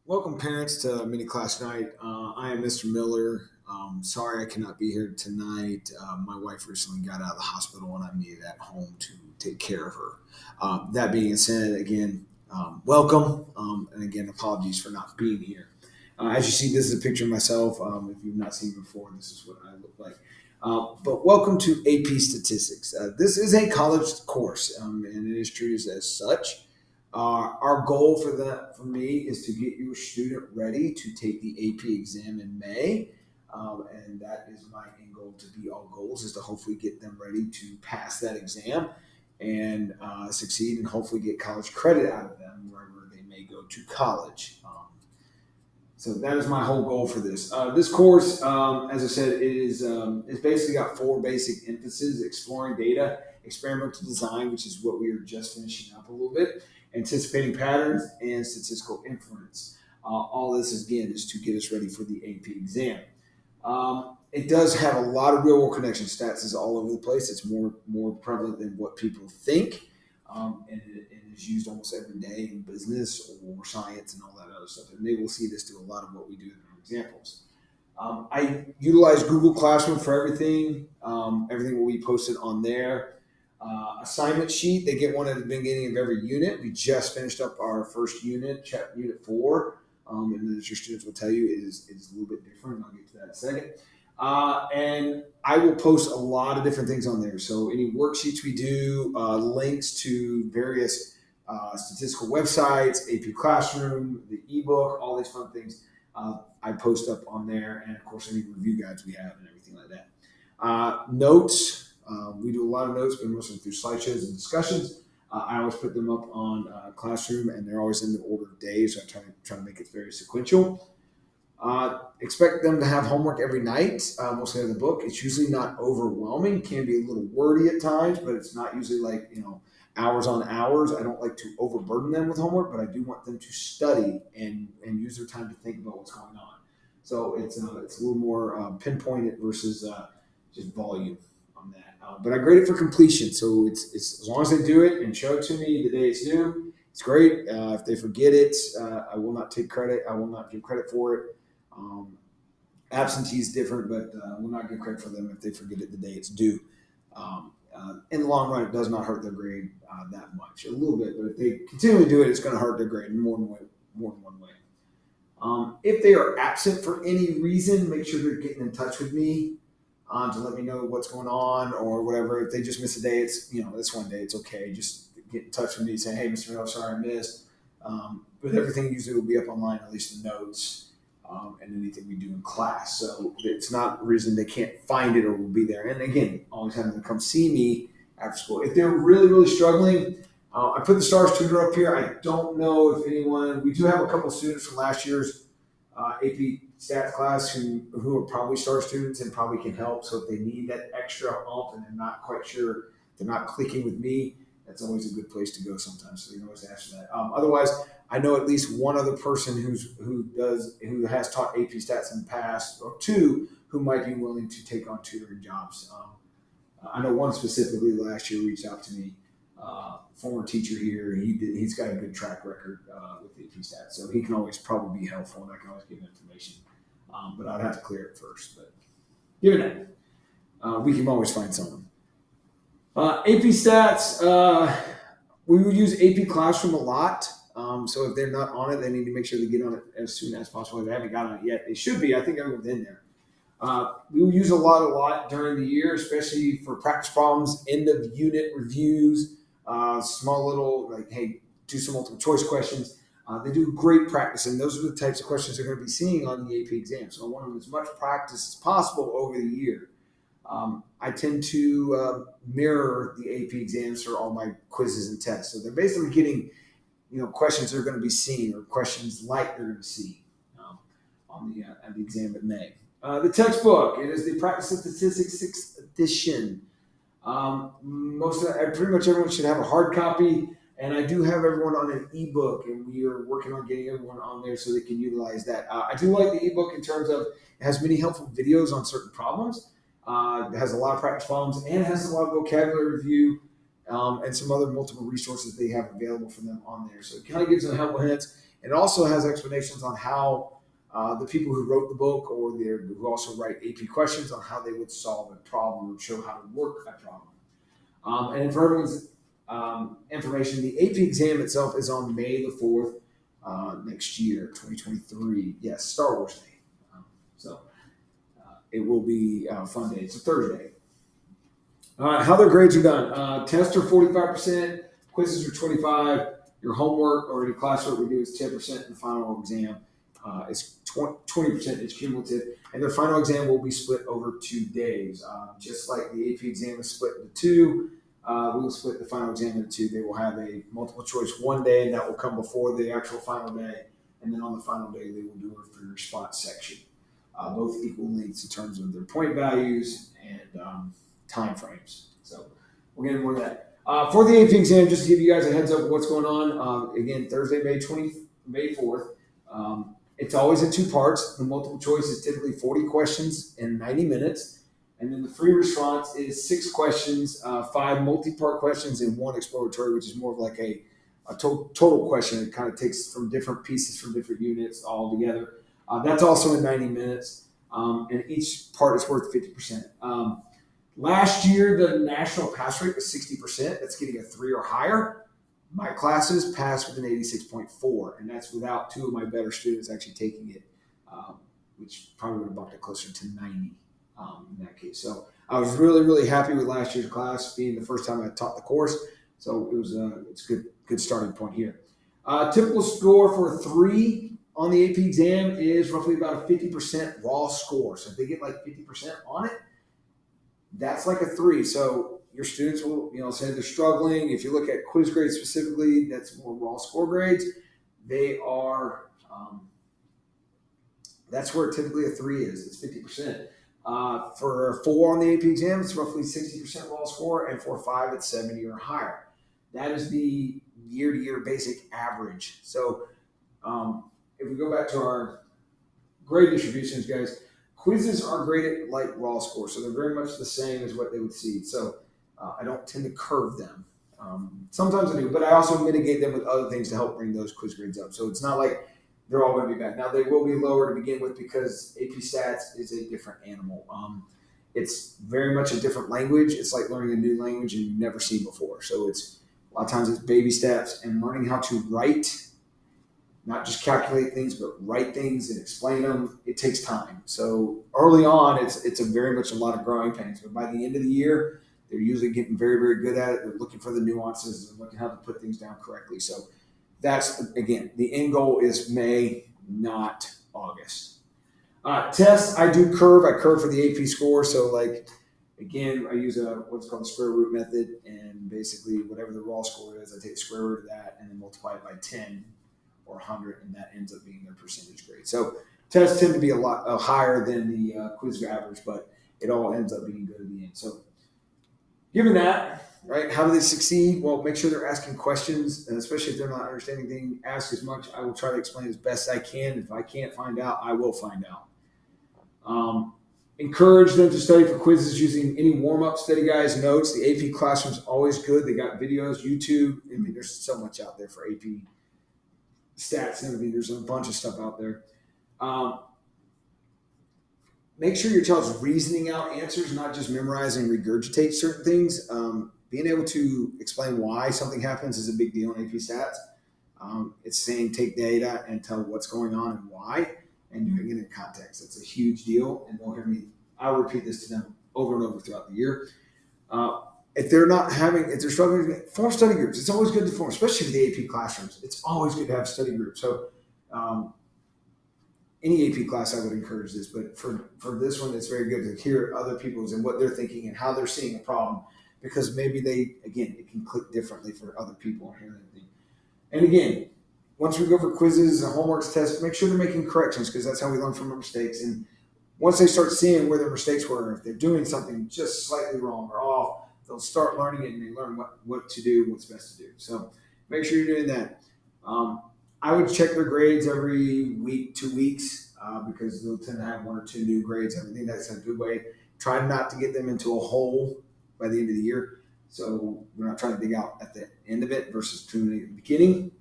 Welcome, parents, to mini class night. I am Mr. Miller. Sorry I cannot be here tonight. My wife recently got out of the hospital and I'm needed at home to take care of her. That being said, again, welcome. And again, apologies for not being here. As you see, this is a picture of myself. If you've not seen me before, this is what I look like. But welcome to AP Statistics. This is a college course, and it is treated as such. Our goal for me is to get your student ready to take the AP exam in May, and that is my end goal. To be all goals is to hopefully get them ready to pass that exam and succeed, and hopefully get college credit out of them wherever they may go to college. So that is my whole goal for this. This course, as I said, it's basically got four basic emphases: exploring data, experimental design, which is what we are just finishing up a little bit, anticipating patterns, and statistical inference. All this again is to get us ready for the AP exam. It does have a lot of real world connection. Stats is all over the place. It's more prevalent than what people think, and it is used almost every day in business or science and all that other stuff. And they will see this do a lot of what we do in our examples. I utilize Google Classroom for everything. Everything will be posted on there. Assignment sheet, they get one at the beginning of every unit. We just finished up our first unit, unit 4. And as your students will tell you, it is a little bit different. I'll get to that in a second. And I will post a lot of different things on there. So any worksheets we do, links to various statistical websites, AP Classroom, the ebook, all these fun things. I post up on there, and of course any review guides we have and everything like that. Notes, we do a lot of notes, but mostly through slideshows and discussions. I always put them up on Classroom, and they're always in the order of days. So I try to make it very sequential. Expect them to have homework every night, mostly in the book. It's usually not overwhelming, can be a little wordy at times, but it's not usually like, hours on hours. I don't like to overburden them with homework, but I do want them to study and use their time to think about what's going on. So it's a little more pinpointed versus just volume on that. But I grade it for completion, so it's as long as they do it and show it to me the day it's due, it's great. If they forget it, I will not take credit. I will not give credit for it. Um, Absentee is different, but will not give credit for them if they forget it the day it's due. In the long run, it does not hurt their grade that much. A little bit, but if they continue to do it, it's going to hurt their grade in more than one way. If they are absent for any reason, make sure they're getting in touch with me to let me know what's going on or whatever. If they just miss a day, it's this one day, it's okay. Just get in touch with me, say, hey, Mr. Miller, sorry I missed. But everything usually will be up online, at least the notes and anything we do in class. So it's not a reason they can't find it or will be there. And again, always having them come see me after school. If they're really, really struggling, I put the STARS tutor up here. I don't know if anyone, we do have a couple of students from last year's AP stats class who are probably STAR students and probably can help. So if they need that extra help and they're not quite sure, they're not clicking with me, that's always a good place to go sometimes. So you can always ask for that. Otherwise, I know at least one other person who has taught AP stats in the past, or two who might be willing to take on tutoring jobs. I know one specifically last year reached out to me, former teacher here. He's got a good track record with AP stats, so he can always probably be helpful, and I can always give him information. But I'd have to clear it first. But given that, we can always find someone. AP stats, we would use AP Classroom a lot. So if they're not on it, they need to make sure they get on it as soon as possible. If they haven't got on it yet, they should be. I think everyone's in there. We will use a lot during the year, especially for practice problems, end of unit reviews, small little like, hey, do some multiple choice questions. They do great practice, and those are the types of questions they're going to be seeing on the AP exam. So I want them as much practice as possible over the year. I tend to mirror the AP exams for all my quizzes and tests. So they're basically getting, questions they're going to be seeing or questions like they're going to see on at the exam in May. The textbook, it is the Practice of Statistics 6th edition. Pretty much everyone should have a hard copy, and I do have everyone on an ebook, and we are working on getting everyone on there so they can utilize that. I do like the ebook in terms of it has many helpful videos on certain problems. It has a lot of practice problems, and it has a lot of vocabulary review and some other multiple resources they have available for them on there. So it kind of gives them helpful hints. And it also has explanations on how the people who wrote the book or who also write AP questions on how they would solve a problem or show how to work a problem. And for everyone's information, the AP exam itself is on May the 4th next year, 2023. Yes, Star Wars Day. So it will be a fun day. It's a Thursday. How their grades are done. Tests are 45%, quizzes are 25%. Your homework or any classwork we do is 10%, and the final exam is 20%. It's cumulative, and their final exam will be split over 2 days. Just like the AP exam is split into two, we will split the final exam into two. They will have a multiple choice one day, and that will come before the actual final day. And then on the final day, they will do a free response section. Both equal lengths in terms of their point values and time frames. So we'll get into more of that. For the AP exam, just to give you guys a heads up of what's going on. Again, Thursday, May 4th. It's always in two parts. The multiple choice is typically 40 questions in 90 minutes. And then the free response is 6 questions, 5 multi-part questions, and 1 exploratory, which is more of like a total question. It kind of takes from different pieces from different units all together. That's also in 90 minutes, and each part is worth 50%. Last year, the national pass rate was 60%. That's getting a 3 or higher. My classes passed with an 86.4, and that's without 2 of my better students actually taking it, which probably would have bumped it closer to 90 in that case. So I was really, really happy with last year's class being the first time I taught the course. So it's a good starting point here. Typical score for 3 on the AP exam is roughly about a 50% raw score. So if they get like 50% on it, that's like a 3. So your students will, say they're struggling. If you look at quiz grades specifically, that's more raw score grades. They are, that's where typically a 3 is. It's 50%. For a 4 on the AP exam, it's roughly 60% raw score, and for 5, it's 70 or higher. That is the year-to-year basic average. So if we go back to our grade distributions, guys, quizzes are graded like raw score, so they're very much the same as what they would see. So I don't tend to curve them. Sometimes I do, but I also mitigate them with other things to help bring those quiz grades up. So it's not like they're all going to be bad. Now, they will be lower to begin with because AP Stats is a different animal. It's very much a different language. It's like learning a new language you've never seen before. So it's a lot of times it's baby steps and learning how to write, not just calculate things, but write things and explain them. It takes time. So early on, it's very much a lot of growing pains. But by the end of the year, they're usually getting very, very good at it. They're looking for the nuances and looking how to put things down correctly. So that's, again, the end goal is May, not August. Tests, I do curve. I curve for the AP score. So, again, I use what's called the square root method. And basically, whatever the raw score is, I take the square root of that and then multiply it by 10 or 100, and that ends up being their percentage grade. So tests tend to be a lot higher than the quiz average, but it all ends up being good at the end. So given that, right, how do they succeed? Well, make sure they're asking questions, and especially if they're not understanding things, ask as much. I will try to explain as best I can. If I can't find out, I will find out. Encourage them to study for quizzes using any warm-up study guides, notes. The AP Classroom's always good. They got videos, YouTube. I mean, there's so much out there for AP stats and everything. There's a bunch of stuff out there. Make sure your child's reasoning out answers, not just memorize and regurgitate certain things. Being able to explain why something happens is a big deal in AP stats. It's saying take data and tell what's going on and why, and doing it in context. It's a huge deal, and they'll hear me. I'll repeat this to them over and over throughout the year. If they're struggling, form study groups. It's always good to form, especially for the AP classrooms. It's always good to have study groups. So any AP class, I would encourage this, but for this one, it's very good to hear other people's and what they're thinking and how they're seeing a problem, because maybe it can click differently for other people and hear everything. And again, once we go for quizzes and homeworks, tests, make sure they're making corrections, because that's how we learn from our mistakes. And once they start seeing where their mistakes were, if they're doing something just slightly wrong or off, they'll start learning it and they learn what to do, what's best to do. So make sure you're doing that. I would check their grades every week, 2 weeks, because they'll tend to have 1 or 2 new grades. I think that's a good way. Try not to get them into a hole by the end of the year. So we're not trying to dig out at the end of it versus tuning at the beginning.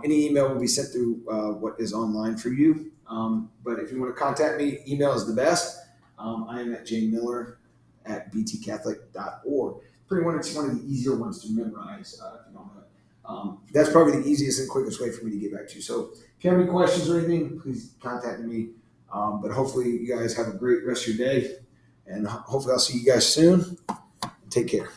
Any email will be sent through what is online for you. But if you want to contact me, email is the best. I am at jmiller@btcatholic.org. Pretty much it's one of the easier ones to memorize. If you don't know it. That's probably the easiest and quickest way for me to get back to you. So if you have any questions or anything, please contact me. But hopefully you guys have a great rest of your day, and hopefully I'll see you guys soon. Take care.